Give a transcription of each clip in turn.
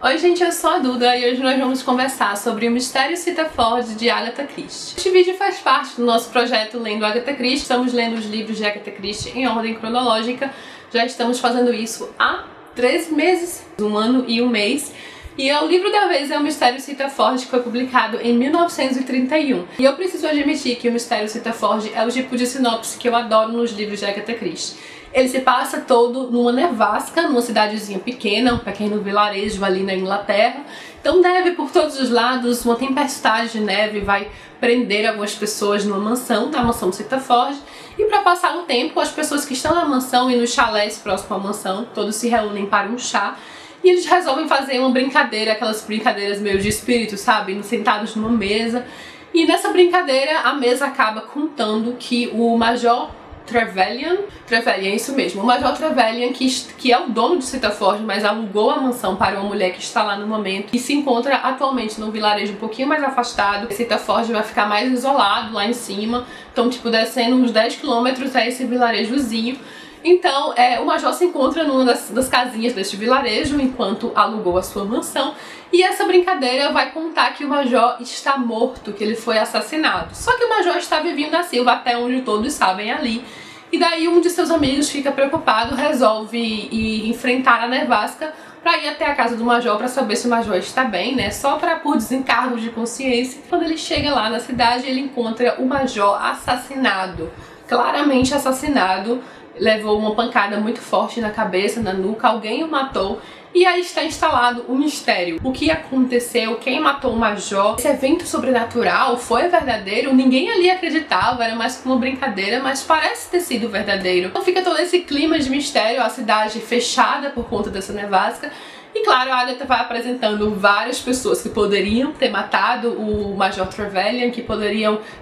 Oi gente, eu sou a Duda e hoje nós vamos conversar sobre o Mistério Cita Ford de Agatha Christie. Este vídeo faz parte do nosso projeto Lendo Agatha Christie. Estamos lendo os livros de Agatha Christie em ordem cronológica. Já estamos fazendo isso há 13 meses, 1 ano e 1 mês. E o livro da vez é o Mistério Cita Ford, que foi publicado em 1931. E eu preciso admitir que o Mistério Cita Ford é o tipo de sinopse que eu adoro nos livros de Agatha Christie. Ele se passa todo numa nevasca, numa cidadezinha pequena, um pequeno vilarejo ali na Inglaterra. Então neve por todos os lados, uma tempestade de neve vai prender algumas pessoas numa mansão, na mansão Cita Ford. E para passar um tempo, as pessoas que estão na mansão e nos chalés próximo à mansão, todos se reúnem para um chá. E eles resolvem fazer uma brincadeira, aquelas brincadeiras meio de espírito, sabe? Sentados numa mesa. E nessa brincadeira, a mesa acaba contando que o Major Trevelyan, isso mesmo, o Major Trevelyan, que é o dono de Cita Ford, mas alugou a mansão para uma mulher que está lá no momento e se encontra atualmente num vilarejo um pouquinho mais afastado. Cita Ford vai ficar mais isolado lá em cima, então tipo descendo uns 10 km a esse vilarejozinho. Então, o Major se encontra numa das casinhas deste vilarejo enquanto alugou a sua mansão. E essa brincadeira vai contar que o Major está morto, que ele foi assassinado. Só que o Major está vivinho da Silva, até onde todos sabem ali. E daí um de seus amigos fica preocupado, resolve ir enfrentar a nevasca para ir até a casa do Major para saber se o Major está bem, né? Só por desencargo de consciência. Quando ele chega lá na cidade, ele encontra o Major assassinado, claramente assassinado. Levou uma pancada muito forte na cabeça, na nuca, alguém o matou. E aí está instalado o mistério. O que aconteceu? Quem matou o Major? Esse evento sobrenatural foi verdadeiro? Ninguém ali acreditava, era mais como uma brincadeira, mas parece ter sido verdadeiro. Então fica todo esse clima de mistério, a cidade fechada por conta dessa nevasca. E claro, a Agatha vai apresentando várias pessoas que poderiam ter matado o Major Trevelyan, que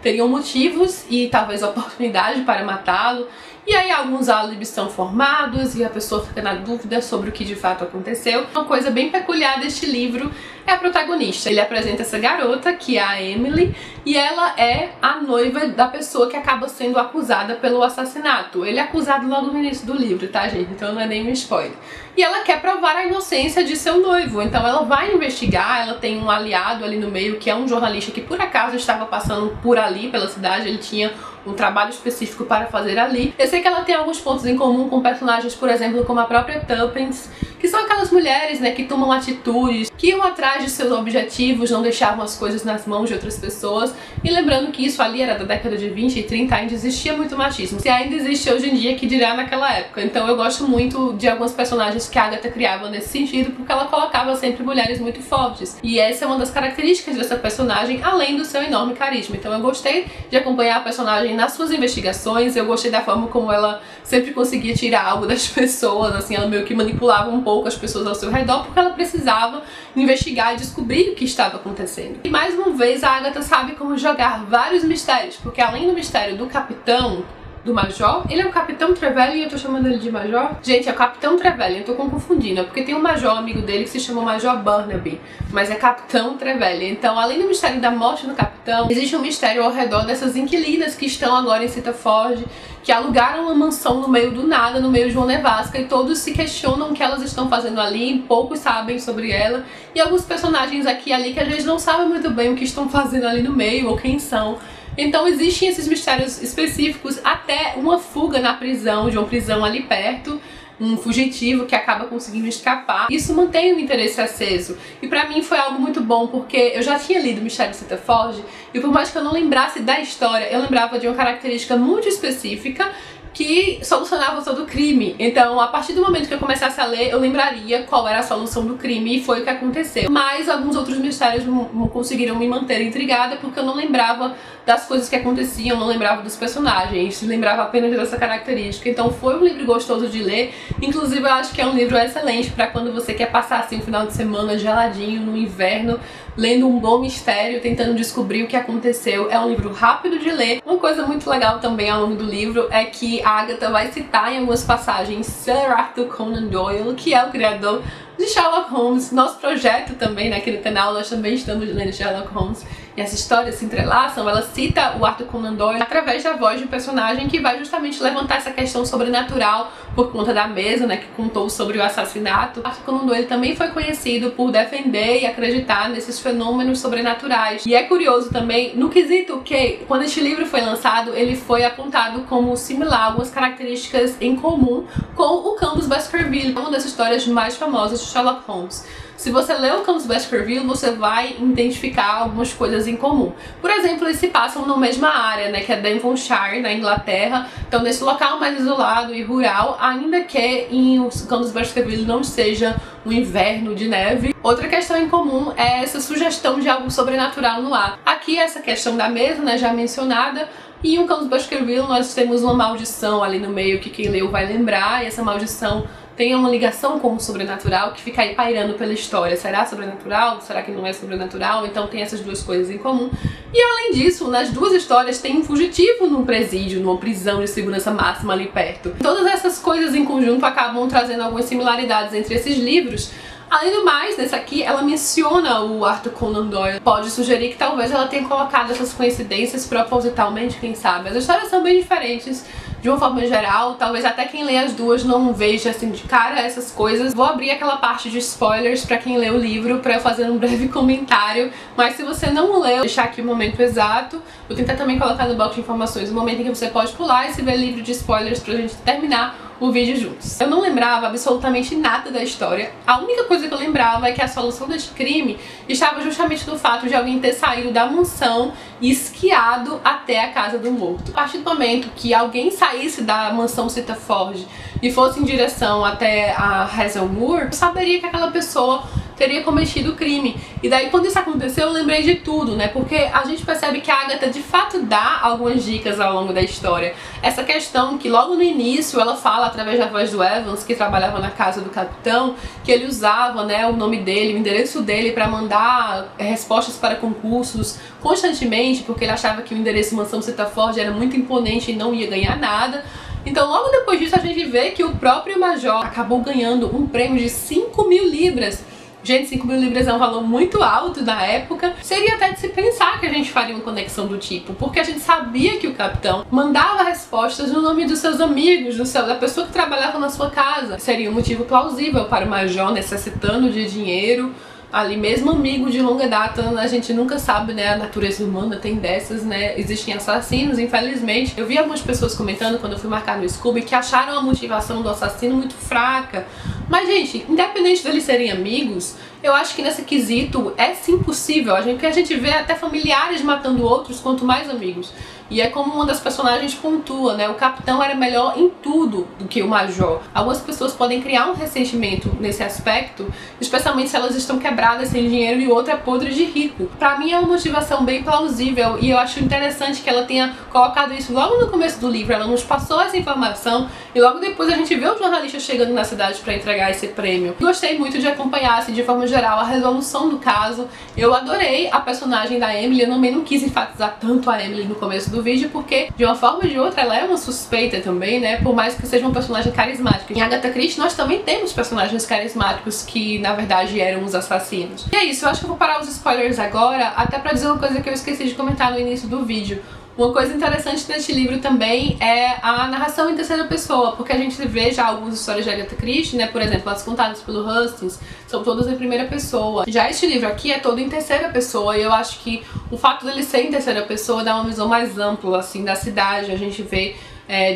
teriam motivos e talvez oportunidade para matá-lo. E aí alguns álibis são formados e a pessoa fica na dúvida sobre o que de fato aconteceu. Uma coisa bem peculiar deste livro é a protagonista. Ele apresenta essa garota, que é a Emily, e ela é a noiva da pessoa que acaba sendo acusada pelo assassinato. Ele é acusado logo no início do livro, tá, gente? Então não é nem um spoiler. E ela quer provar a inocência de seu noivo, então ela vai investigar, ela tem um aliado ali no meio, que é um jornalista que por acaso estava passando por ali, pela cidade, ele tinha um trabalho específico para fazer ali. Eu sei que ela tem alguns pontos em comum com personagens, por exemplo, como a própria Tuppence, que são aquelas mulheres, né, que tomam atitudes, que iam atrás de seus objetivos, não deixavam as coisas nas mãos de outras pessoas. E lembrando que isso ali era da década de 20 e 30, ainda existia muito machismo. Se ainda existe hoje em dia, que dirá naquela época. Então eu gosto muito de algumas personagens que a Agatha criava nesse sentido, porque ela colocava sempre mulheres muito fortes. E essa é uma das características dessa personagem, além do seu enorme carisma. Então eu gostei de acompanhar a personagem nas suas investigações, eu gostei da forma como ela sempre conseguia tirar algo das pessoas, assim, ela meio que manipulava um pouco as pessoas ao seu redor, porque ela precisava investigar e descobrir o que estava acontecendo. E mais uma vez a Agatha sabe como jogar vários mistérios, porque além do mistério do capitão, do Major, ele é o Capitão Trevelyan e eu tô chamando ele de Major? Gente, é o Capitão Trevelyan, eu tô confundindo, é porque tem um Major amigo dele que se chama Major Barnaby, mas é Capitão Trevelyan. Então, além do mistério da morte do Capitão, existe um mistério ao redor dessas inquilinas que estão agora em Cita Ford, que alugaram uma mansão no meio do nada, no meio de uma nevasca, e todos se questionam o que elas estão fazendo ali, poucos sabem sobre ela, e alguns personagens aqui e ali que a gente não sabe muito bem o que estão fazendo ali no meio, ou quem são. Então existem esses mistérios específicos, até uma fuga na prisão, de uma prisão ali perto, um fugitivo que acaba conseguindo escapar. Isso mantém o interesse aceso. E pra mim foi algo muito bom, porque eu já tinha lido Mistério de Cita Ford, e por mais que eu não lembrasse da história, eu lembrava de uma característica muito específica que solucionava todo o crime. Então, a partir do momento que eu começasse a ler, eu lembraria qual era a solução do crime, e foi o que aconteceu. Mas alguns outros mistérios não conseguiram me manter intrigada, porque eu não lembrava das coisas que aconteciam, não lembrava dos personagens, lembrava apenas dessa característica. Então foi um livro gostoso de ler. Inclusive eu acho que é um livro excelente para quando você quer passar assim um final de semana geladinho, no inverno, lendo um bom mistério, tentando descobrir o que aconteceu. É um livro rápido de ler. Uma coisa muito legal também ao longo do livro é que a Agatha vai citar em algumas passagens Sir Arthur Conan Doyle, que é o criador de Sherlock Holmes. Nosso projeto também, né, aqui no canal, nós também estamos lendo Sherlock Holmes. E essa história se entrelaçam, ela cita o Arthur Conan Doyle através da voz de um personagem que vai justamente levantar essa questão sobrenatural por conta da mesa, né, que contou sobre o assassinato. Arthur Conan Doyle também foi conhecido por defender e acreditar nesses fenômenos sobrenaturais. E é curioso também, no quesito que, quando este livro foi lançado, ele foi apontado como similar, algumas características em comum com o Campus Baskerville, uma das histórias mais famosas de Sherlock Holmes. Se você lê o Campus Baskerville, você vai identificar algumas coisas em comum. Por exemplo, eles se passam na mesma área, né, que é Devonshire, na Inglaterra. Então, nesse local mais isolado e rural, ainda que em o Campus Baskerville não seja um inverno de neve. Outra questão em comum é essa sugestão de algo sobrenatural no ar. Aqui, essa questão da mesa, né, já mencionada. E em Campus Baskerville, nós temos uma maldição ali no meio que quem leu vai lembrar. E essa maldição tem uma ligação com o sobrenatural que fica aí pairando pela história. Será sobrenatural? Será que não é sobrenatural? Então tem essas duas coisas em comum. E além disso, nas duas histórias tem um fugitivo num presídio, numa prisão de segurança máxima ali perto. Todas essas coisas em conjunto acabam trazendo algumas similaridades entre esses livros. Além do mais, nessa aqui, ela menciona o Arthur Conan Doyle. Pode sugerir que talvez ela tenha colocado essas coincidências propositalmente, quem sabe. As histórias são bem diferentes, de uma forma geral. Talvez até quem lê as duas não veja assim de cara essas coisas. Vou abrir aquela parte de spoilers pra quem lê o livro, pra eu fazer um breve comentário. Mas se você não leu, vou deixar aqui o momento exato. Vou tentar também colocar no box de informações o momento em que você pode pular e se ver livre de spoilers pra gente terminar o vídeo juntos. Eu não lembrava absolutamente nada da história. A única coisa que eu lembrava é que a solução deste crime estava justamente no fato de alguém ter saído da mansão e esquiado até a casa do morto. A partir do momento que alguém saísse da mansão Sitaford e fosse em direção até a Hazel Moor, eu saberia que aquela pessoa teria cometido o crime. E daí, quando isso aconteceu, eu lembrei de tudo, né? Porque a gente percebe que a Agatha de fato dá algumas dicas ao longo da história. Essa questão que logo no início ela fala através da voz do Evans, que trabalhava na casa do capitão, que ele usava, né, o nome dele, o endereço dele para mandar respostas para concursos constantemente, porque ele achava que o endereço Mansão Sitaford era muito imponente e não ia ganhar nada. Então logo depois disso a gente vê que o próprio Major acabou ganhando um prêmio de 5.000 libras. Gente, 5.000 libras é um valor muito alto na época. Seria até de se pensar que a gente faria uma conexão do tipo, porque a gente sabia que o capitão mandava respostas no nome dos seus amigos, da pessoa que trabalhava na sua casa. Seria um motivo plausível para o Major necessitando de dinheiro. Ali mesmo amigo de longa data, a gente nunca sabe, né, a natureza humana tem dessas, né, existem assassinos, infelizmente. Eu vi algumas pessoas comentando quando eu fui marcar no Scooby que acharam a motivação do assassino muito fraca. Mas, gente, independente deles serem amigos, eu acho que nesse quesito é sim possível, porque a gente vê até familiares matando outros, quanto mais amigos. E é como uma das personagens pontua, né? O capitão era melhor em tudo do que o major. Algumas pessoas podem criar um ressentimento nesse aspecto, especialmente se elas estão quebradas sem dinheiro e o outro é podre de rico. Pra mim é uma motivação bem plausível e eu acho interessante que ela tenha colocado isso logo no começo do livro. Ela nos passou essa informação e logo depois a gente vê o jornalista chegando na cidade pra entregar esse prêmio. Gostei muito de acompanhar, assim, de forma geral, a resolução do caso. Eu adorei a personagem da Emily, eu também não quis enfatizar tanto a Emily no começo do vídeo, porque de uma forma ou de outra ela é uma suspeita também, né, por mais que seja um personagem carismático. Em Agatha Christie nós também temos personagens carismáticos que na verdade eram os assassinos. E é isso, eu acho que eu vou parar os spoilers agora, até pra dizer uma coisa que eu esqueci de comentar no início do vídeo. Uma coisa interessante neste livro também é a narração em terceira pessoa, porque a gente vê já algumas histórias de Agatha Christie, né, por exemplo, as contadas pelo Hustings, são todas em primeira pessoa. Já este livro aqui é todo em terceira pessoa e eu acho que o fato dele ser em terceira pessoa dá uma visão mais ampla, assim, da cidade. A gente vê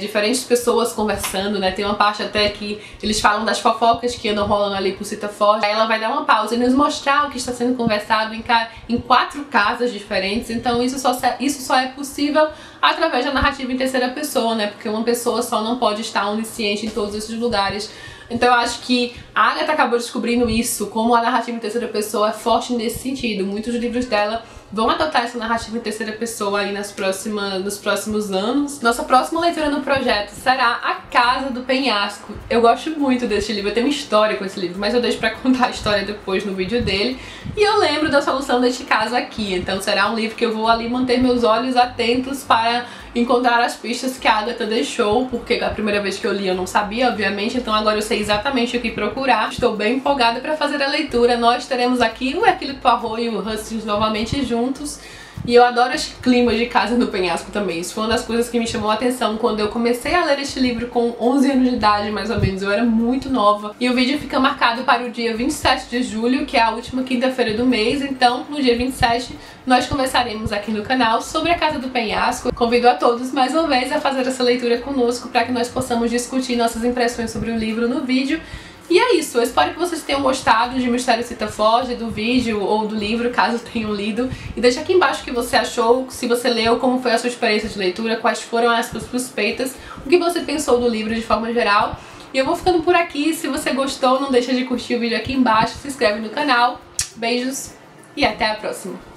diferentes pessoas conversando, né? Tem uma parte até que eles falam das fofocas que andam rolando ali por Sitaford. Aí ela vai dar uma pausa e nos mostrar o que está sendo conversado em 4 casas diferentes. Então isso só é possível através da narrativa em terceira pessoa, né? Porque uma pessoa só não pode estar onisciente em todos esses lugares. Então eu acho que a Agatha acabou descobrindo isso, como a narrativa em terceira pessoa é forte nesse sentido. Muitos livros dela vão adotar essa narrativa em terceira pessoa aí nos próximos anos. Nossa próxima leitura no projeto será A Casa do Penhasco. Eu gosto muito desse livro, eu tenho uma história com esse livro, mas eu deixo pra contar a história depois no vídeo dele. E eu lembro da solução deste caso aqui, então será um livro que eu vou ali manter meus olhos atentos para encontrar as pistas que a Agatha deixou, porque a primeira vez que eu li eu não sabia, obviamente, então agora eu sei exatamente o que procurar. Estou bem empolgada para fazer a leitura. Nós teremos aqui o Hercule Poirot e o Hastings novamente juntos. E eu adoro esse clima de Casa do Penhasco também. Isso foi uma das coisas que me chamou a atenção quando eu comecei a ler este livro com 11 anos de idade, mais ou menos. Eu era muito nova. E o vídeo fica marcado para o dia 27 de julho, que é a última quinta-feira do mês. Então, no dia 27, nós conversaremos aqui no canal sobre a Casa do Penhasco. Convido a todos, mais uma vez, a fazer essa leitura conosco para que nós possamos discutir nossas impressões sobre o livro no vídeo. E é isso, eu espero que vocês tenham gostado de Mistério Cita Foge, do vídeo ou do livro, caso tenham lido. E deixa aqui embaixo o que você achou, se você leu, como foi a sua experiência de leitura, quais foram as suas suspeitas, o que você pensou do livro de forma geral. E eu vou ficando por aqui, se você gostou, não deixa de curtir o vídeo aqui embaixo, se inscreve no canal. Beijos e até a próxima!